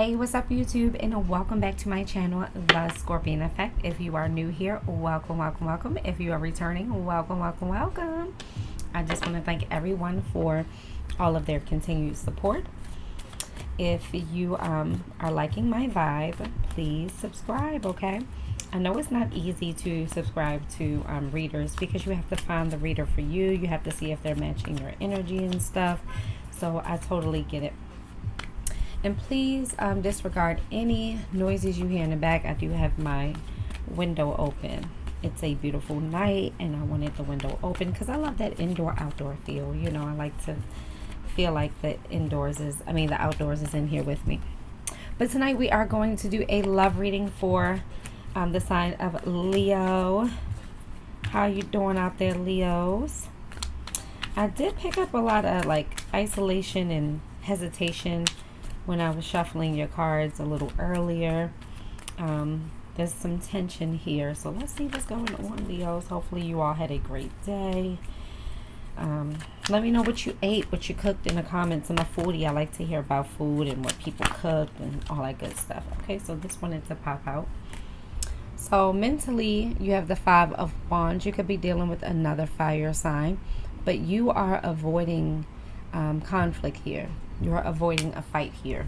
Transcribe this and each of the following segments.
Hey, what's up YouTube, and welcome back to my channel, The Scorpion Effect. If you are new here, welcome, welcome, welcome. If you are returning, welcome, welcome, welcome. I just want to thank everyone for all of their continued support. If you are liking my vibe, please subscribe, okay? I know it's not easy to subscribe to readers because you have to find the reader for you. You have to see if they're matching your energy and stuff. So I totally get it. And please disregard any noises you hear in the back. I do have my window open. It's a beautiful night and I wanted the window open because I love that indoor-outdoor feel. You know, I like to feel like the outdoors is in here with me. But tonight we are going to do a love reading for the sign of Leo. How you doing out there, Leos? I did pick up a lot of like isolation and hesitation when I was shuffling your cards a little earlier. There's some tension here, so let's see what's going on, Leos. Hopefully you all had a great day. Let me know what you ate, what you cooked in the comments. I'm a foodie. I like to hear about food and what people cooked and all that good stuff. Okay, so this wanted to pop out. So mentally, you have the Five of Wands. You could be dealing with another fire sign, but you are avoiding conflict here. You're avoiding a fight here.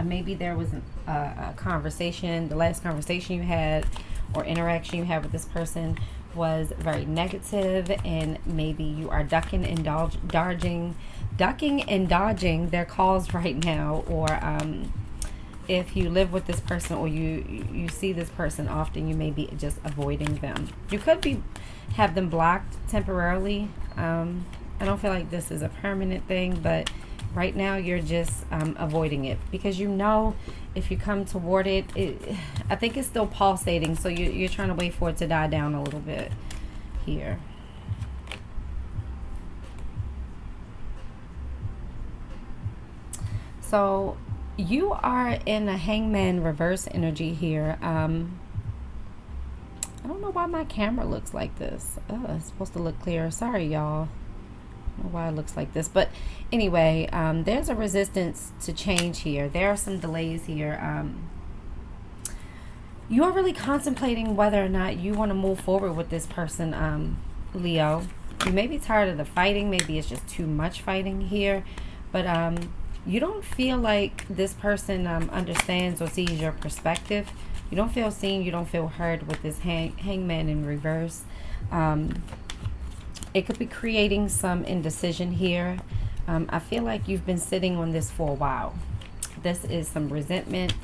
Maybe there was a conversation, the last conversation you had or interaction you had with this person was very negative, and maybe you are ducking and dodging their calls right now, or if you live with this person or you see this person often, you may be just avoiding them. You could have them blocked temporarily. I don't feel like this is a permanent thing, but right now you're just avoiding it because you know if you come toward it, I think it's still pulsating, so you're trying to wait for it to die down a little bit here. So you are in a Hangman reverse energy here. I don't know why my camera looks like this. Oh, it's supposed to look clear. Sorry, y'all. I don't know why it looks like this, but anyway, there's a resistance to change here. There are some delays here. You're really contemplating whether or not you want to move forward with this person, Leo. You may be tired of the fighting. Maybe it's just too much fighting here, but you don't feel like this person understands or sees your perspective. You don't feel seen. You don't feel heard with this hangman in reverse. It could be creating some indecision here. I feel like you've been sitting on this for a while. This is some resentment.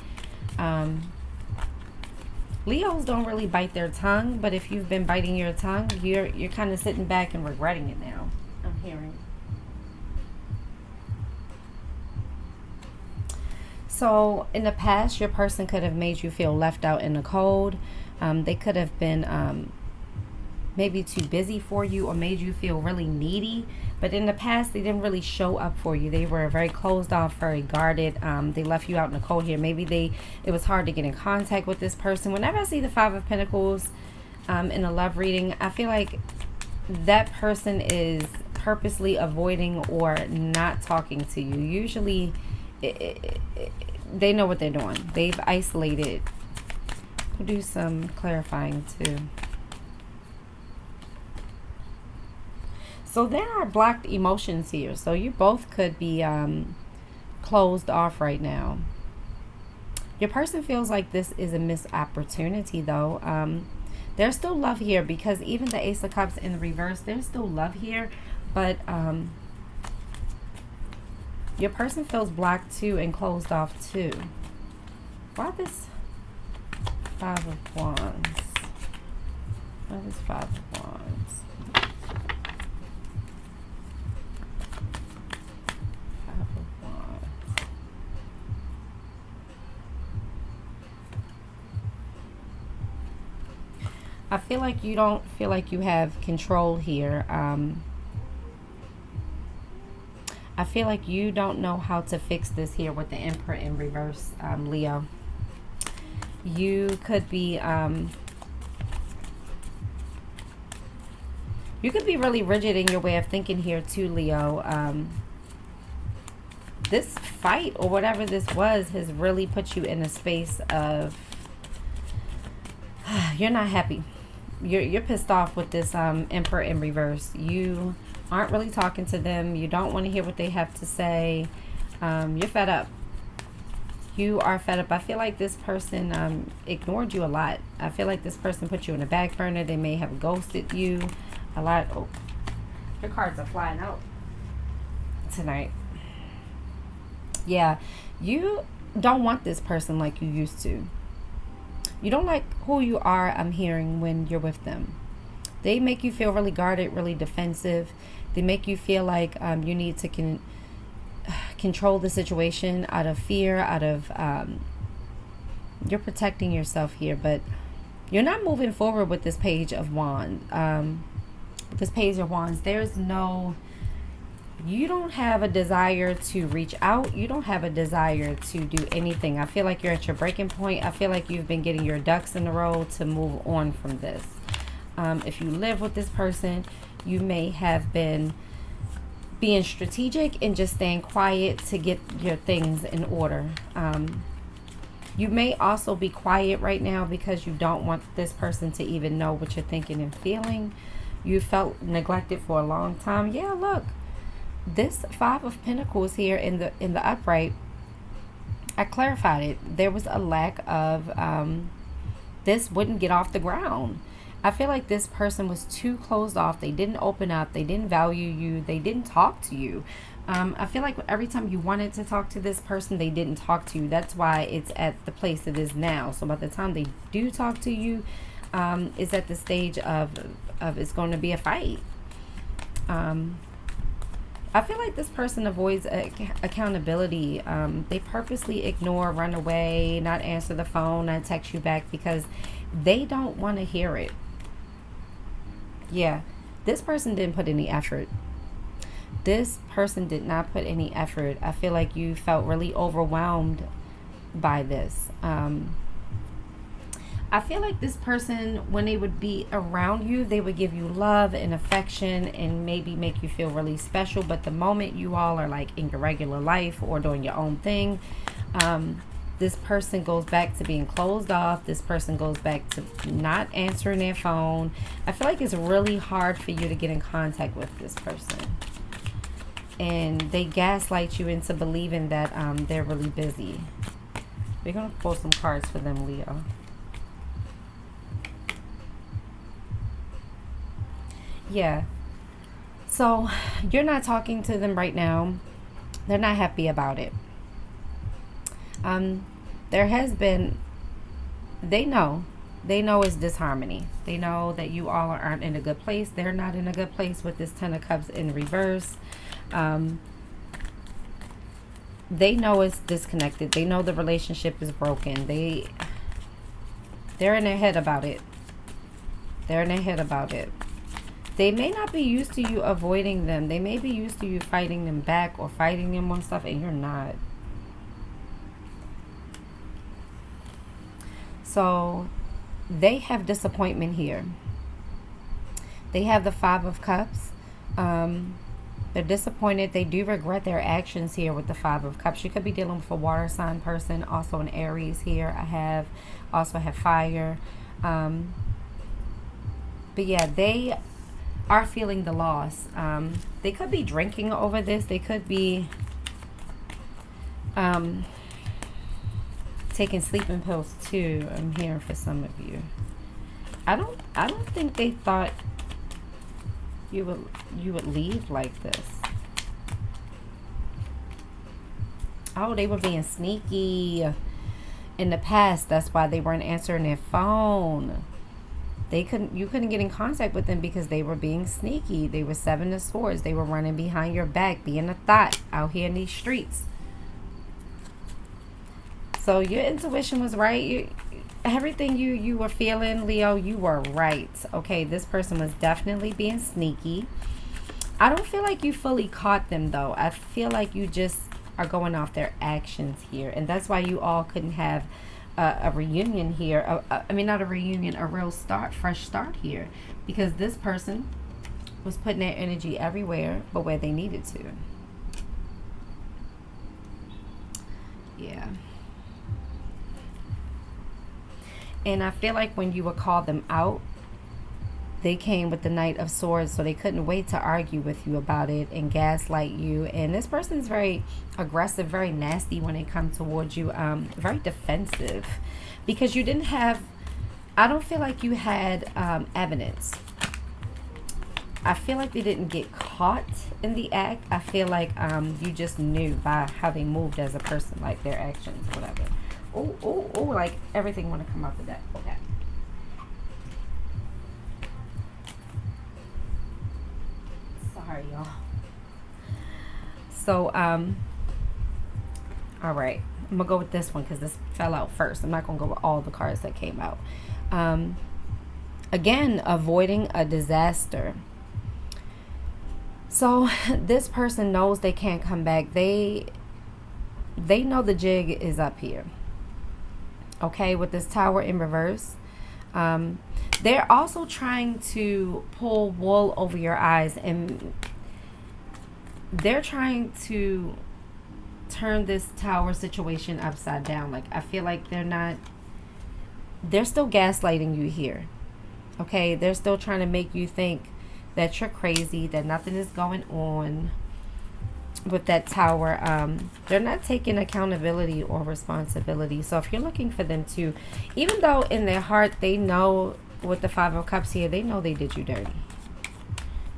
Leos don't really bite their tongue, but if you've been biting your tongue, you're kind of sitting back and regretting it now. I'm hearing. So in the past, your person could have made you feel left out in the cold. They could have been maybe too busy for you or made you feel really needy, but in the past they didn't really show up for you. They were very closed off, very guarded. They left you out in the cold here. Maybe it was hard to get in contact with this person. Whenever I see the Five of Pentacles in a love reading, I feel like that person is purposely avoiding or not talking to you. Usually they know what they're doing. They've isolated. We'll do some clarifying too. So there are blocked emotions here. So you both could be closed off right now. Your person feels like this is a missed opportunity though. There's still love here because even the Ace of Cups in the reverse, there's still love here. But your person feels blocked too and closed off too. Why this Five of Wands? Why this Five of Wands? I feel like you don't feel like you have control here. I feel like you don't know how to fix this here with the Emperor in reverse, Leo. You could be really rigid in your way of thinking here too, Leo. This fight or whatever this was has really put you in a space of you're not happy. You're pissed off with this Emperor in reverse. You aren't really talking to them. You don't want to hear what they have to say. You're fed up. You are fed up. I feel like this person ignored you a lot. I feel like this person put you in the back burner. They may have ghosted you a lot. Oh, your cards are flying out tonight. Yeah, you don't want this person like you used to. You don't like who you are, I'm hearing, when you're with them. They make you feel really guarded, really defensive. They make you feel like you need to control the situation out of fear, out of you're protecting yourself here, but you're not moving forward with this Page of Wands. This Page of Wands, you don't have a desire to reach out. You don't have a desire to do anything. I feel like you're at your breaking point. I feel like you've been getting your ducks in a row to move on from this. If you live with this person, you may have been being strategic and just staying quiet to get your things in order. You may also be quiet right now because you don't want this person to even know what you're thinking and feeling. You felt neglected for a long time. Yeah, look. This Five of Pentacles here in the upright, I clarified it. There was a lack of this wouldn't get off the ground. I feel like this person was too closed off. They didn't open up. They didn't value you. They didn't talk to you. I feel like every time you wanted to talk to this person, they didn't talk to you. That's why it's at the place it is now. So by the time they do talk to you, it's at the stage of it's going to be a fight. I feel like this person avoids accountability. They purposely ignore, run away, not answer the phone, not text you back because they don't want to hear it. Yeah, this person didn't put any effort. This person did not put any effort. I feel like you felt really overwhelmed by this. I feel like this person, when they would be around you, they would give you love and affection and maybe make you feel really special. But the moment you all are like in your regular life or doing your own thing, this person goes back to being closed off. This person goes back to not answering their phone. I feel like it's really hard for you to get in contact with this person. And they gaslight you into believing that they're really busy. We're going to pull some cards for them, Leo. Yeah, so you're not talking to them right now. They're not happy about it. There has been, they know it's disharmony. They know that you all aren't in a good place. They're not in a good place with this Ten of Cups in reverse. They know it's disconnected. They know the relationship is broken. They're in their head about it. They're in their head about it. They may not be used to you avoiding them. They may be used to you fighting them back or fighting them on stuff, and you're not. So they have disappointment here. They have the Five of Cups. They're disappointed. They do regret their actions here with the Five of Cups. You could be dealing with a water sign person, also an Aries here. I also have fire. But yeah, they are feeling the loss. They could be drinking over this. They could be taking sleeping pills too. I'm hearing for some of you. I don't think they thought you would leave like this. Oh, they were being sneaky in the past. That's why they weren't answering their phone. You couldn't get in contact with them because they were being sneaky. They were Seven of Swords. They were running behind your back, being a thought out here in these streets. So your intuition was right. Everything you were feeling, Leo, you were right. Okay, this person was definitely being sneaky. I don't feel like you fully caught them, though. I feel like you just are going off their actions here. And that's why you all couldn't have a reunion here. I mean, not a reunion, a real fresh start here. Because this person was putting their energy everywhere but where they needed to. Yeah. And I feel like when you would call them out, they came with the Knight of Swords, so they couldn't wait to argue with you about it and gaslight you. And this person's very aggressive, very nasty when they come towards you, very defensive, because you didn't have, I don't feel like you had evidence. I feel like they didn't get caught in the act. I feel like you just knew by how they moved as a person, like their actions, whatever. Oh, like everything want to come out the deck. Okay. Sorry, y'all. So, all right. I'm going to go with this one because this fell out first. I'm not going to go with all the cards that came out. Again, avoiding a disaster. So this person knows they can't come back. They know the jig is up here. Okay, with this Tower in reverse. They're also trying to pull wool over your eyes, and they're trying to turn this Tower situation upside down. Like, I feel like they're still gaslighting you here. Okay, they're still trying to make you think that you're crazy, that nothing is going on with that Tower. They're not taking accountability or responsibility. So if you're looking for them to, even though in their heart they know, with the Five of Cups here, they know they did you dirty.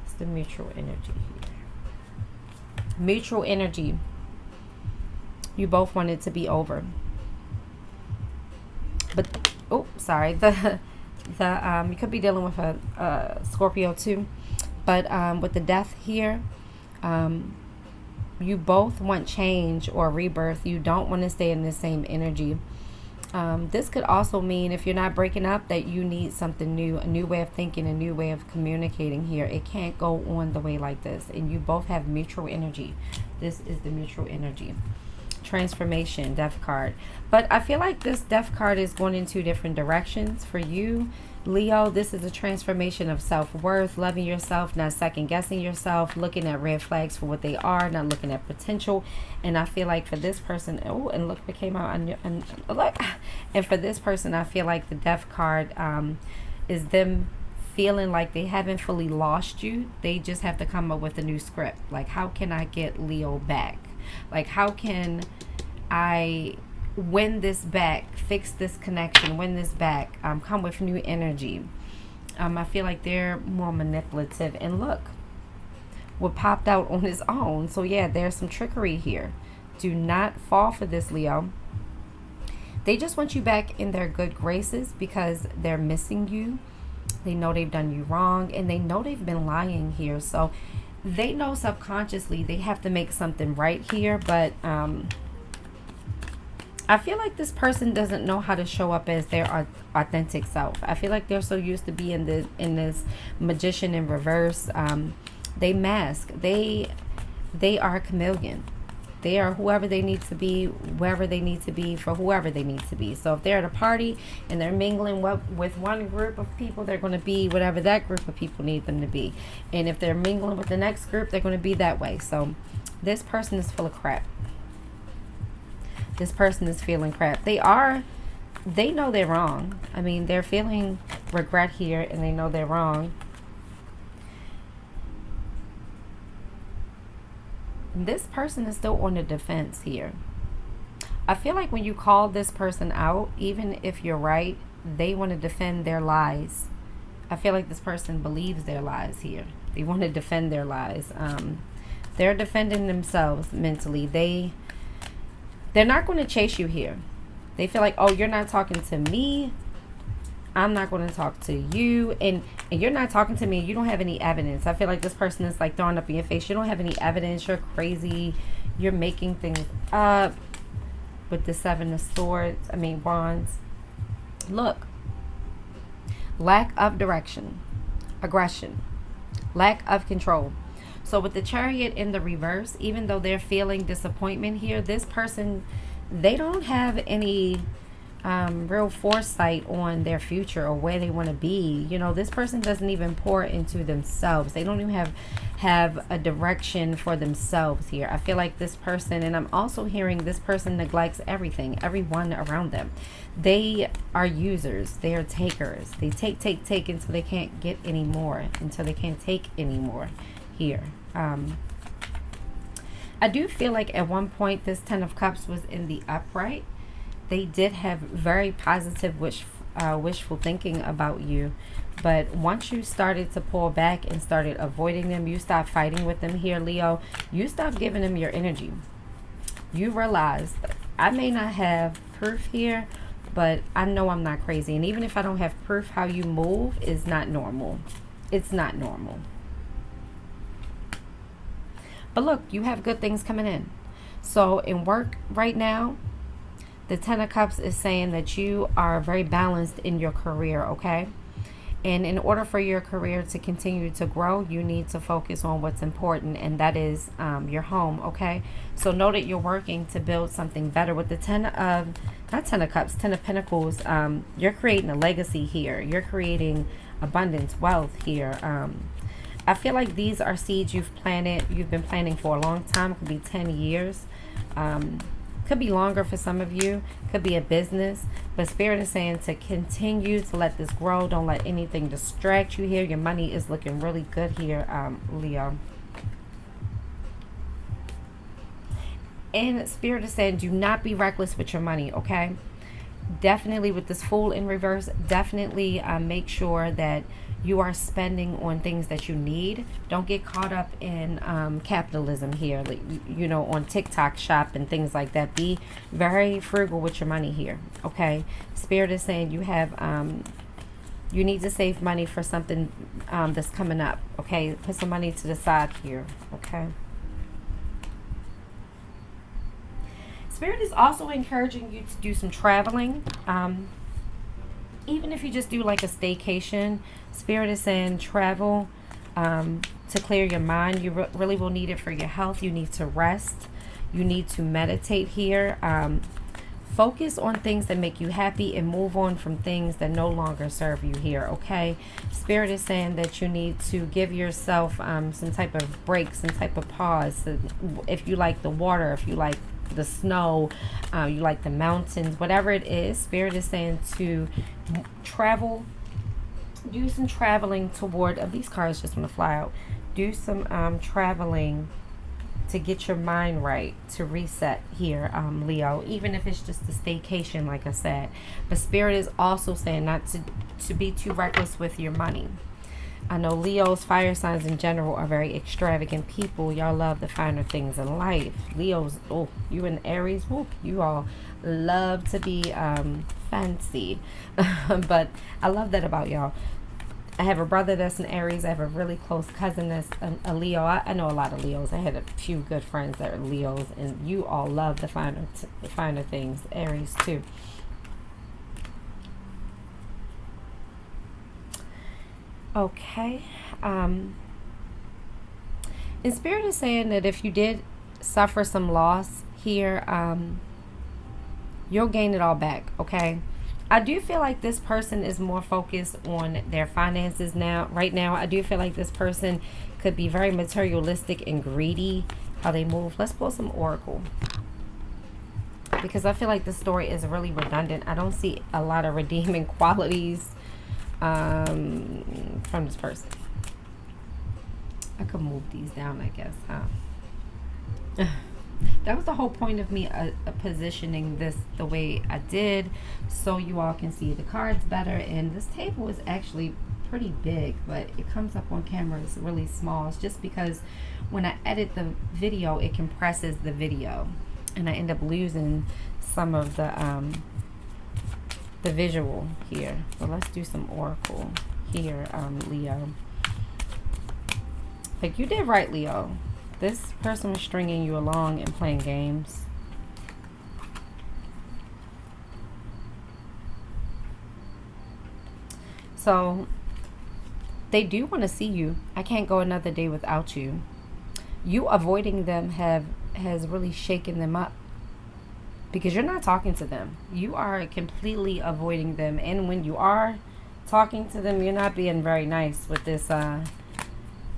It's the mutual energy here. Mutual energy. You both want it to be over. But, oh, sorry. You could be dealing with a Scorpio too. But with the Death here, you both want change or rebirth. You don't want to stay in the same energy. This could also mean, if you're not breaking up, that you need something new, a new way of thinking, a new way of communicating here. It can't go on the way like this. And you both have mutual energy. This is the mutual energy. Transformation, Death card. But I feel like this Death card is going in two different directions for you, Leo. This is a transformation of self-worth, loving yourself, not second-guessing yourself, looking at red flags for what they are, not looking at potential. And I feel like for this person, oh, and look what came out. And for this person, I feel like the Death card is them feeling like they haven't fully lost you. They just have to come up with a new script. Like, how can I get Leo back? Like, how can I win this back, fix this connection, win this back, come with new energy? I feel like they're more manipulative. And look what popped out on his own. So yeah, there's some trickery here. Do not fall for this, Leo. They just want you back in their good graces because they're missing you. They know they've done you wrong, and they know they've been lying here. So they know subconsciously they have to make something right here. But I feel like this person doesn't know how to show up as their authentic self. I feel like they're so used to being in this Magician in reverse. They mask. They are a chameleon. They are whoever they need to be, wherever they need to be, for whoever they need to be. So if they're at a party and they're mingling with one group of people, they're going to be whatever that group of people need them to be. And if they're mingling with the next group, they're going to be that way. So this person is full of crap. This person is feeling crap. They know they're wrong. I mean, they're feeling regret here, and they know they're wrong. This person is still on the defense here. I feel like when you call this person out, even if you're right, they want to defend their lies. I feel like this person believes their lies here. They want to defend their lies. They're defending themselves mentally. They're not going to chase you here. They feel like, oh, you're not talking to me, I'm not going to talk to you, and you're not talking to me, you don't have any evidence. I feel like this person is like throwing up in your face. You don't have any evidence. You're crazy. You're making things up. With the Seven of Swords, Wands. Look. Lack of direction. Aggression. Lack of control. So with the Chariot in the reverse, even though they're feeling disappointment here, this person, they don't have any real foresight on their future or where they want to be. You know, this person doesn't even pour into themselves. They don't even have a direction for themselves here. I feel like this person, and I'm also hearing this person neglects everything, everyone around them. They are users. They are takers. They take until they can't get any more, until they can't take any more here. I do feel like at one point this Ten of Cups was in the upright. They did have very positive wishful thinking about you. But once you started to pull back and started avoiding them, you stopped fighting with them here, Leo. You stopped giving them your energy. You realized, I may not have proof here, but I know I'm not crazy. And even if I don't have proof, how you move is not normal. It's not normal. But look, you have good things coming in. So in work right now, the Ten of Cups is saying that you are very balanced in your career, okay? And in order for your career to continue to grow, you need to focus on what's important, and that is your home, okay? So know that you're working to build something better. With the Ten of Pentacles, you're creating a legacy here. You're creating abundance, wealth here. I feel like these are seeds you've been planting for a long time. It could be 10 years. Could be longer for some of you. Could be a business. But Spirit is saying to continue to let this grow. Don't let anything distract you here. Your money is looking really good here, Leo. And Spirit is saying do not be reckless with your money, okay? Definitely with this Fool in reverse, definitely make sure that you are spending on things that you need. Don't get caught up in capitalism here, like, you know, on TikTok shop and things like that. Be very frugal with your money here, okay? Spirit is saying you have you need to save money for something that's coming up, okay? Put some money to the side here, okay? Spirit is also encouraging you to do some traveling. Even if you just do like a staycation, Spirit is saying travel to clear your mind. You really will need it for your health. You need to rest. You need to meditate here. Focus on things that make you happy and move on from things that no longer serve you here, okay? Spirit is saying that you need to give yourself some type of break, some type of pause. So if you like the water, if you like the snow, you like the mountains, whatever it is, Spirit is saying to travel, do some traveling toward, these cards just want to fly out, do some traveling to get your mind right, to reset here, Leo, even if it's just a staycation, like I said. But Spirit is also saying not to be too reckless with your money. I know Leos, fire signs in general, are very extravagant people. Y'all love the finer things in life. Leos, oh, you and Aries, whoop, you all love to be fancy. But I love that about y'all. I have a brother that's an Aries. I have a really close cousin that's a Leo. I know a lot of Leos. I had a few good friends that are Leos, and you all love the finer things. Aries too. Okay. And Spirit is saying that if you did suffer some loss here, you'll gain it all back, okay? I do feel like this person is more focused on their finances now. Right now, I do feel like this person could be very materialistic and greedy, how they move. Let's pull some Oracle, because I feel like the story is really redundant. I don't see a lot of redeeming qualities from this person. I could move these down, I guess, huh? That was the whole point of me positioning this the way I did, so you all can see the cards better. And this table is actually pretty big, but it comes up on camera it's really small. It's just because when I edit the video, it compresses the video, and I end up losing some of the visual here. So let's do some Oracle here, Leo. Like, you did right, Leo. This person was stringing you along and playing games. So they do want to see you. I can't go another day without you. You avoiding them has really shaken them up. because you're not talking to them. You are completely avoiding them. And when you are talking to them, you're not being very nice with this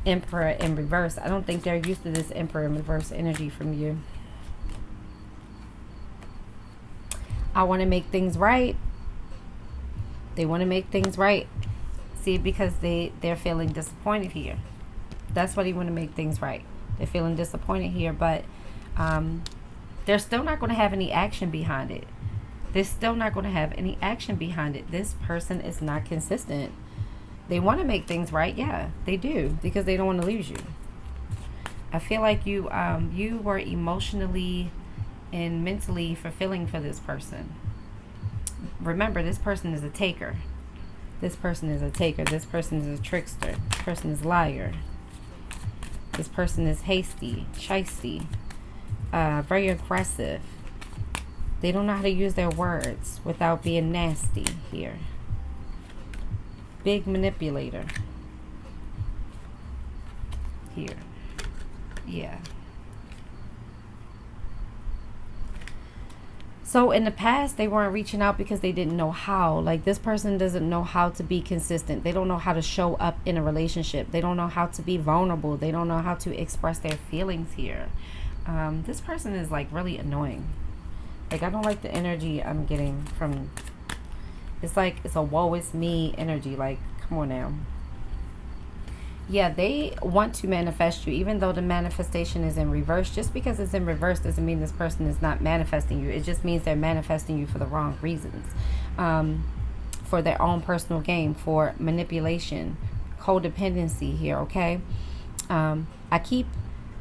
Emperor in reverse. I don't think they're used to this Emperor in reverse energy from you. I want to make things right. They want to make things right. See, because they're feeling disappointed here. That's why they want to make things right. They're feeling disappointed here, but they're still not going to have any action behind it. They're still not going to have any action behind it. This person is not consistent. They want to make things right. Yeah, they do, because they don't want to lose you. I feel like you were emotionally and mentally fulfilling for this person. Remember, this person is a taker. This person is a taker. This person is a trickster. This person is a liar. This person is hasty, shisty, very aggressive. They don't know how to use their words without being nasty here. Big manipulator. Here. Yeah. So in the past, they weren't reaching out because they didn't know how. Like, this person doesn't know how to be consistent. They don't know how to show up in a relationship. They don't know how to be vulnerable. They don't know how to express their feelings here. This person is like really annoying. Like, I don't like the energy I'm getting from. It's like it's a woe is me energy. Like, come on now. Yeah, they want to manifest you, even though the manifestation is in reverse. Just because it's in reverse doesn't mean this person is not manifesting you. It just means they're manifesting you for the wrong reasons. For their own personal gain, for manipulation, codependency here, okay? I keep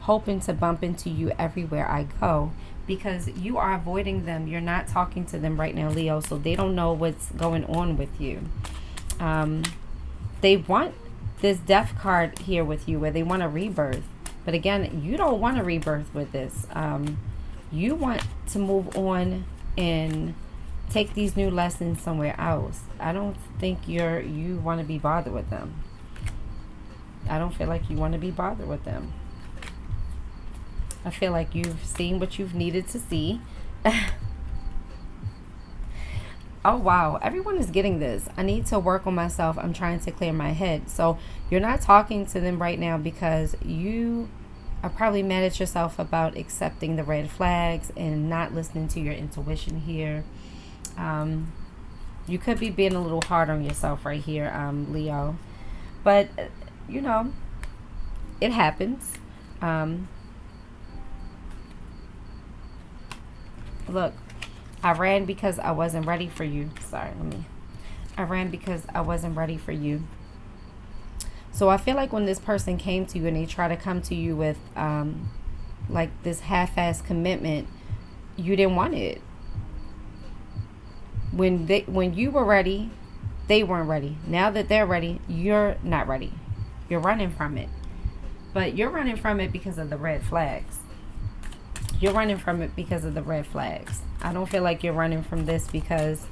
hoping to bump into you everywhere I go, because you are avoiding them. You're not talking to them right now, Leo, so they don't know what's going on with you. They want this death card here with you, where they want a rebirth. But again, you don't want a rebirth with this. You want to move on and take these new lessons somewhere else. I don't think you want to be bothered with them. I don't feel like you want to be bothered with them. I feel like you've seen what you've needed to see. Oh, wow. Everyone is getting this. I need to work on myself. I'm trying to clear my head. So you're not talking to them right now because you are probably mad at yourself about accepting the red flags and not listening to your intuition here. You could be being a little hard on yourself right here, Leo. But, you know, it happens. Look. I ran because I wasn't ready for you. I ran because I wasn't ready for you. So I feel like when this person came to you and they try to come to you with like this half-assed commitment, you didn't want it. When you were ready, they weren't ready. Now that they're ready, you're not ready. You're running from it. But you're running from it because of the red flags. You're running from it because of the red flags. I don't feel like you're running from this because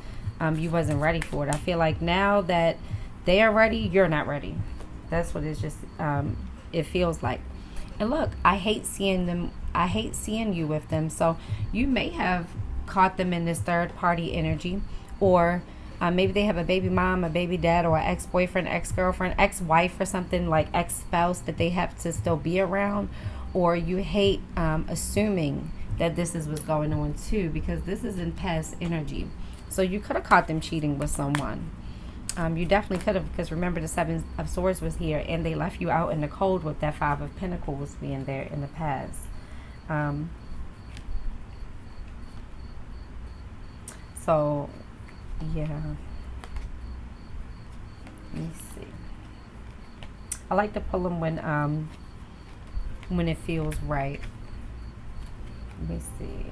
you wasn't ready for it. I feel like now that they are ready, you're not ready. That's what it's just, it feels like. And look, I hate seeing them. I hate seeing you with them. So you may have caught them in this third party energy, or maybe they have a baby mom, a baby dad, or an ex-boyfriend, ex-girlfriend, ex-wife, or something, like ex-spouse that they have to still be around. Or you hate assuming that this is what's going on too, because this is in past energy. So you could have caught them cheating with someone. You definitely could have, because remember the Seven of Swords was here and they left you out in the cold with that Five of Pentacles being there in the past. So, yeah. Let me see. I like to pull them when it feels right. Let me see.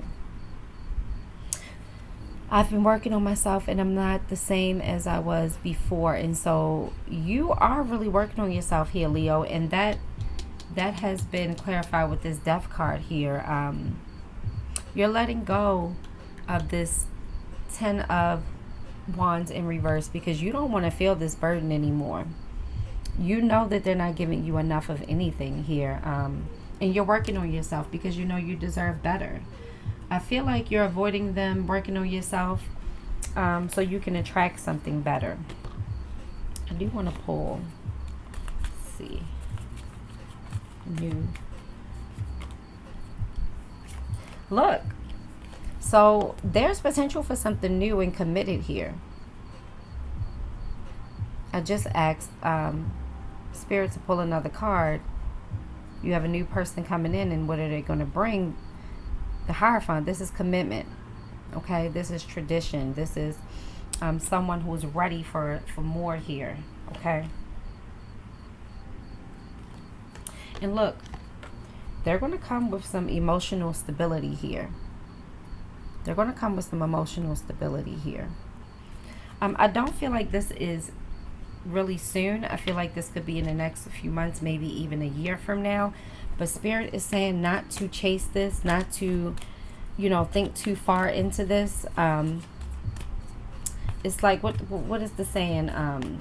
I've been working on myself and I'm not the same as I was before. And so you are really working on yourself here, Leo. And that has been clarified with this Death card here. You're letting go of this Ten of Wands in reverse because you don't want to feel this burden anymore. You know that they're not giving you enough of anything here. And you're working on yourself because you know you deserve better. I feel like you're avoiding them, working on yourself, so you can attract something better. I do want to pull. Let's see. New. Look. So there's potential for something new and committed here. I just asked Spirit to pull another card. You have a new person coming in, and what are they going to bring? The Hierophant. This is commitment. Okay, this is tradition. This is someone who's ready for more here. Okay. And look, they're going to come with some emotional stability here. They're going to come with some emotional stability here. I don't feel like this is really soon. I feel like this could be in the next few months, maybe even a year from now. But Spirit is saying not to chase this, not to, think too far into this. It's like, what is the saying?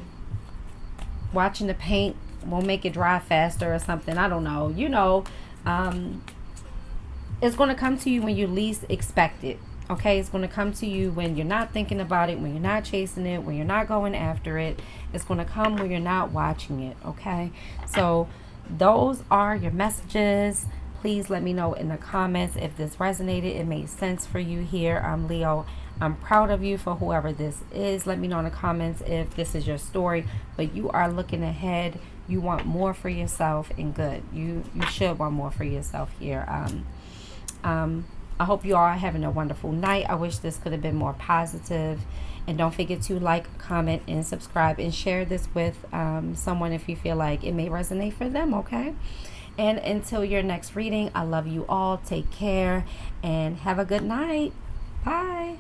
Watching the paint won't make it dry faster or something. I don't know. It's going to come to you when you least expect it. Okay, it's going to come to you when you're not thinking about it, when you're not chasing it, when you're not going after it. It's going to come when you're not watching it. Okay, so those are your messages. Please let me know in the comments if this resonated, it made sense for you here. Leo, I'm proud of you for whoever this is. Let me know in the comments if this is your story, but you are looking ahead. You want more for yourself, and good. You should want more for yourself here. I hope you all are having a wonderful night. I wish this could have been more positive. And don't forget to like, comment, and subscribe, and share this with someone if you feel like it may resonate for them, okay? And until your next reading, I love you all. Take care and have a good night. Bye.